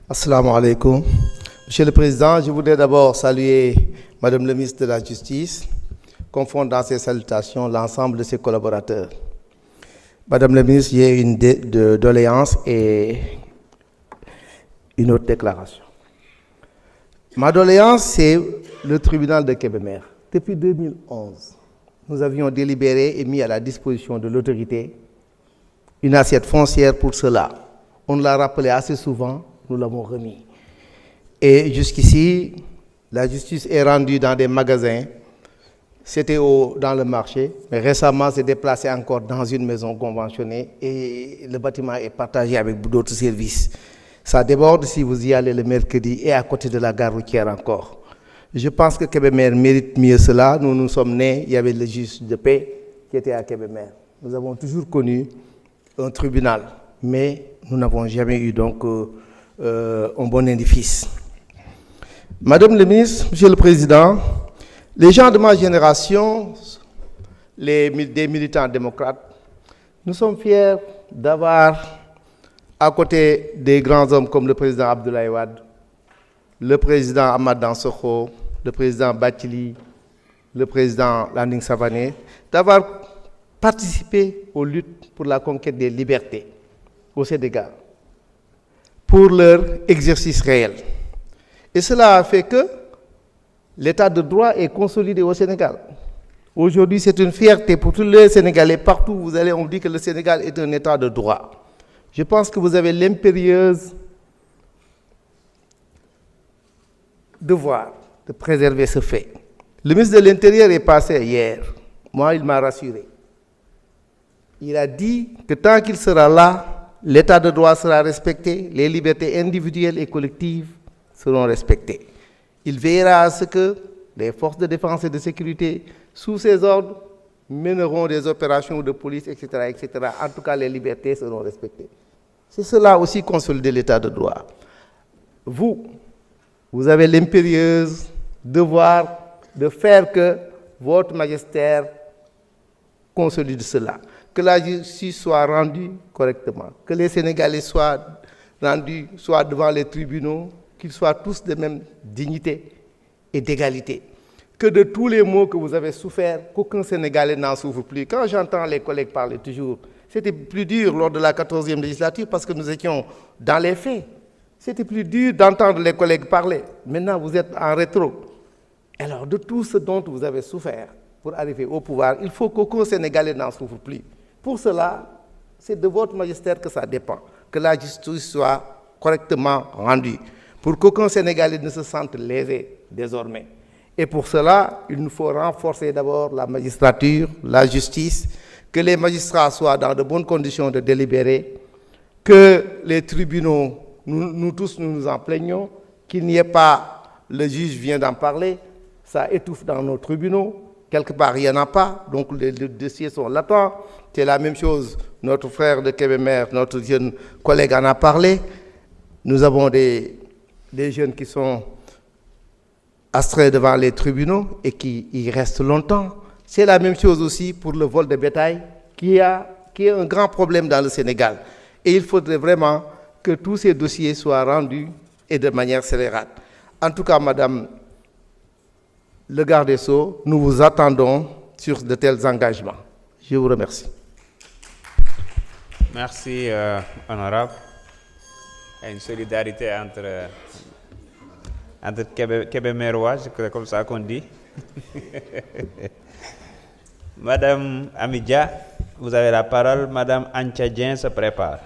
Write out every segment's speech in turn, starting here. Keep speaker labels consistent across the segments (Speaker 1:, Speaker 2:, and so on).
Speaker 1: Assalamu alaikum. Monsieur le Président, je voudrais d'abord saluer Madame le ministre de la Justice, confondre dans ses salutations l'ensemble de ses collaborateurs. Madame le ministre, j'ai une doléance et une autre déclaration. Ma doléance, c'est le tribunal de Kébémer. Depuis 2011, nous avions délibéré et mis à la disposition de l'autorité une assiette foncière pour cela. On l'a rappelé assez souvent, nous l'avons remis. Et jusqu'ici, la justice est rendue dans des magasins. C'était dans le marché, mais récemment, c'est déplacé encore dans une maison conventionnée et le bâtiment est partagé avec d'autres services. Ça déborde si vous y allez le mercredi et à côté de la gare routière encore. Je pense que Kébémer mérite mieux cela. Nous nous sommes nés, il y avait le juge de paix qui était à Kébémer. Nous avons toujours connu un tribunal, mais nous n'avons jamais eu donc un bon édifice. Madame le ministre, Monsieur le Président, les gens de ma génération, des militants démocrates, nous sommes fiers d'avoir à côté des grands hommes comme le président Abdoulaye Wade, le président Ahmad Dansokho, le président Bathily, le président Landing Savané, d'avoir participé aux luttes pour la conquête des libertés au Sénégal, pour leur exercice réel. Et cela a fait que l'état de droit est consolidé au Sénégal. Aujourd'hui, c'est une fierté pour tous les Sénégalais. Partout où vous allez, on dit que le Sénégal est un état de droit. Je pense que vous avez l'impérieuse devoir de préserver ce fait. Le ministre de l'Intérieur est passé hier. Moi, il m'a rassuré. Il a dit que tant qu'il sera là, l'état de droit sera respecté, les libertés individuelles et collectives seront respectées. Il veillera à ce que les forces de défense et de sécurité, sous ses ordres, mèneront des opérations de police, etc., etc. En tout cas, les libertés seront respectées. C'est cela aussi consolider l'état de droit. Vous avez l'impérieuse devoir de faire que votre magistère consolide cela, que la justice soit rendue correctement, que les Sénégalais soient rendus soit devant les tribunaux, qu'ils soient tous de même dignité et d'égalité. Que de tous les maux que vous avez souffert, qu'aucun Sénégalais n'en souffre plus. Quand j'entends les collègues parler toujours, c'était plus dur lors de la 14e législature parce que nous étions dans les faits. C'était plus dur d'entendre les collègues parler. Maintenant, vous êtes en rétro. Alors, de tout ce dont vous avez souffert pour arriver au pouvoir, il faut qu'aucun Sénégalais n'en souffre plus. Pour cela, c'est de votre magistère que ça dépend, que la justice soit correctement rendue, pour qu'aucun Sénégalais ne se sente lésé désormais. Et pour cela, il nous faut renforcer d'abord la magistrature, la justice, que les magistrats soient dans de bonnes conditions de délibérer, que les tribunaux, nous tous nous en plaignons, qu'il n'y ait pas, le juge vient d'en parler, ça étouffe dans nos tribunaux, quelque part il n'y en a pas, donc les dossiers sont latents. C'est la même chose, notre frère de Kébémer, notre jeune collègue en a parlé. Nous avons des jeunes qui sont astraits devant les tribunaux et qui y restent longtemps. C'est la même chose aussi pour le vol de bétail qui est un grand problème dans le Sénégal. Et il faudrait vraiment que tous ces dossiers soient rendus et de manière scélérate. En tout cas, Madame le garde des Sceaux, nous vous attendons sur de tels engagements. Je vous remercie.
Speaker 2: Merci, honorable. Il y a une solidarité entre Kébémerois, c'est comme ça qu'on dit. Madame Amidia, vous avez la parole. Madame Antchadien se prépare.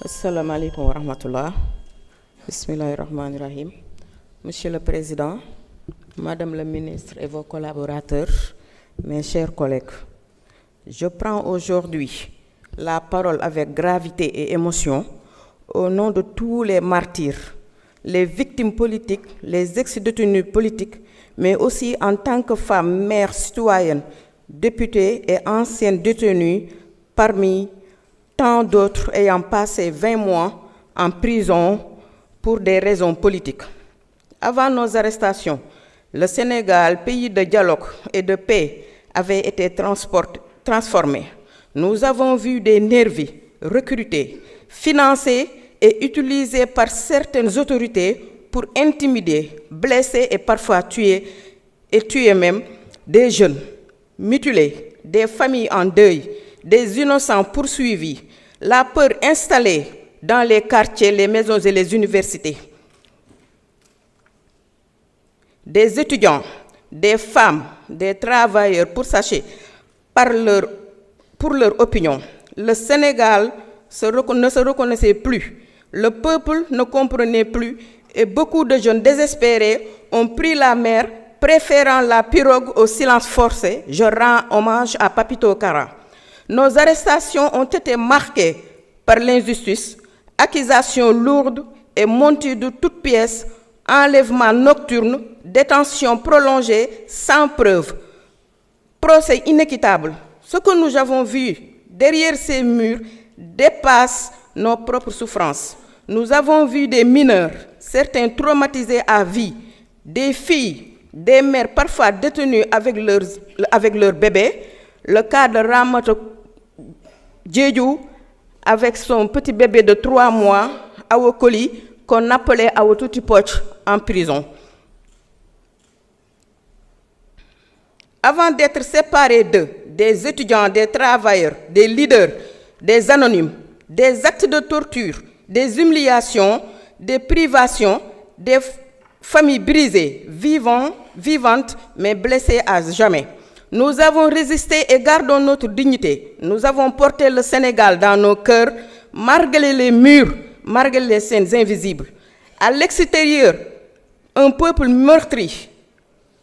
Speaker 3: Assalamu alaikum wa rahmatullah. Bismillahirrahmanirrahim. Monsieur le Président, Madame le ministre et vos collaborateurs, mes chers collègues, je prends aujourd'hui la parole avec gravité et émotion au nom de tous les martyrs, les victimes politiques, les ex-détenus politiques, mais aussi en tant que femme, mère, citoyenne, députée et ancienne détenue parmi tant d'autres ayant passé 20 mois en prison pour des raisons politiques. Avant nos arrestations, le Sénégal, pays de dialogue et de paix, avait été transformé. Nous avons vu des nervis recrutés, financés est utilisée par certaines autorités pour intimider, blesser et parfois tuer même des jeunes mutilés, des familles en deuil, des innocents poursuivis, la peur installée dans les quartiers, les maisons et les universités. Des étudiants, des femmes, des travailleurs pourchassés pour leur opinion. Le Sénégal ne se reconnaissait plus, le peuple ne comprenait plus et beaucoup de jeunes désespérés ont pris la mer, préférant la pirogue au silence forcé. Je rends hommage à Papito Kara. Nos arrestations ont été marquées par l'injustice, accusations lourdes et montées de toutes pièces, enlèvements nocturnes, détentions prolongées sans preuve, procès inéquitables. Ce que nous avons vu derrière ces murs dépasse nos propres souffrances. Nous avons vu des mineurs, certains traumatisés à vie, des filles, des mères parfois détenues avec leurs bébés. Le cas de Ramata Djedjou avec son petit bébé de 3 mois, Awokoli, qu'on appelait Awotouti Poch, en prison. Avant d'être séparés d'eux, des étudiants, des travailleurs, des leaders, des anonymes, des actes de torture, des humiliations, des privations, des familles brisées, vivantes, mais blessées à jamais. Nous avons résisté et gardons notre dignité. Nous avons porté le Sénégal dans nos cœurs, malgré les murs, malgré les scènes invisibles. À l'extérieur, un peuple meurtri.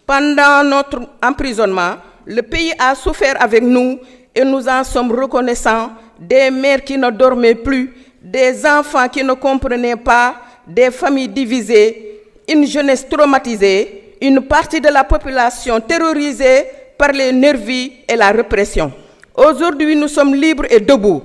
Speaker 3: Pendant notre emprisonnement, le pays a souffert avec nous et nous en sommes reconnaissants. Des mères qui ne dormaient plus, des enfants qui ne comprenaient pas, des familles divisées, une jeunesse traumatisée, une partie de la population terrorisée par les nervis et la répression. Aujourd'hui, nous sommes libres et debout.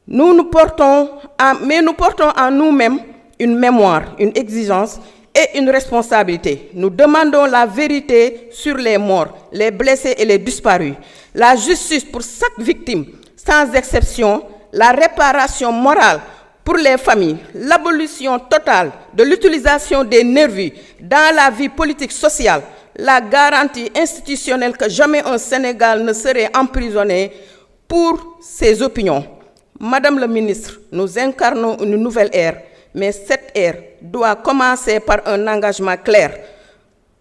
Speaker 3: Nous portons en nous-mêmes une mémoire, une exigence et une responsabilité. Nous demandons la vérité sur les morts, les blessés et les disparus, la justice pour chaque victime, sans exception, la réparation morale pour les familles, l'abolition totale de l'utilisation des nervis dans la vie politique sociale, la garantie institutionnelle que jamais un Sénégal ne serait emprisonné pour ses opinions. Madame la ministre, nous incarnons une nouvelle ère, mais cette ère doit commencer par un engagement clair.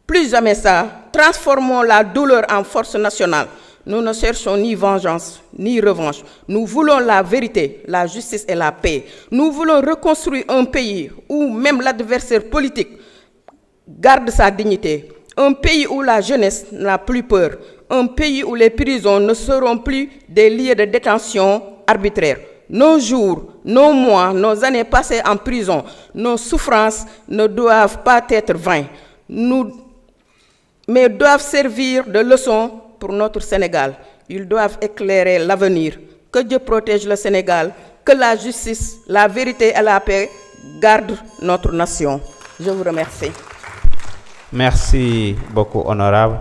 Speaker 3: Plus jamais ça, transformons la douleur en force nationale. Nous ne cherchons ni vengeance, ni revanche. Nous voulons la vérité, la justice et la paix. Nous voulons reconstruire un pays où même l'adversaire politique garde sa dignité. Un pays où la jeunesse n'a plus peur. Un pays où les prisons ne seront plus des lieux de détention arbitraires. Nos jours, nos mois, nos années passées en prison, nos souffrances ne doivent pas être vaines, mais doivent servir de leçon pour notre Sénégal. Ils doivent éclairer l'avenir. Que Dieu protège le Sénégal, que la justice, la vérité et la paix gardent notre nation. Je vous remercie.
Speaker 2: Merci beaucoup, honorable.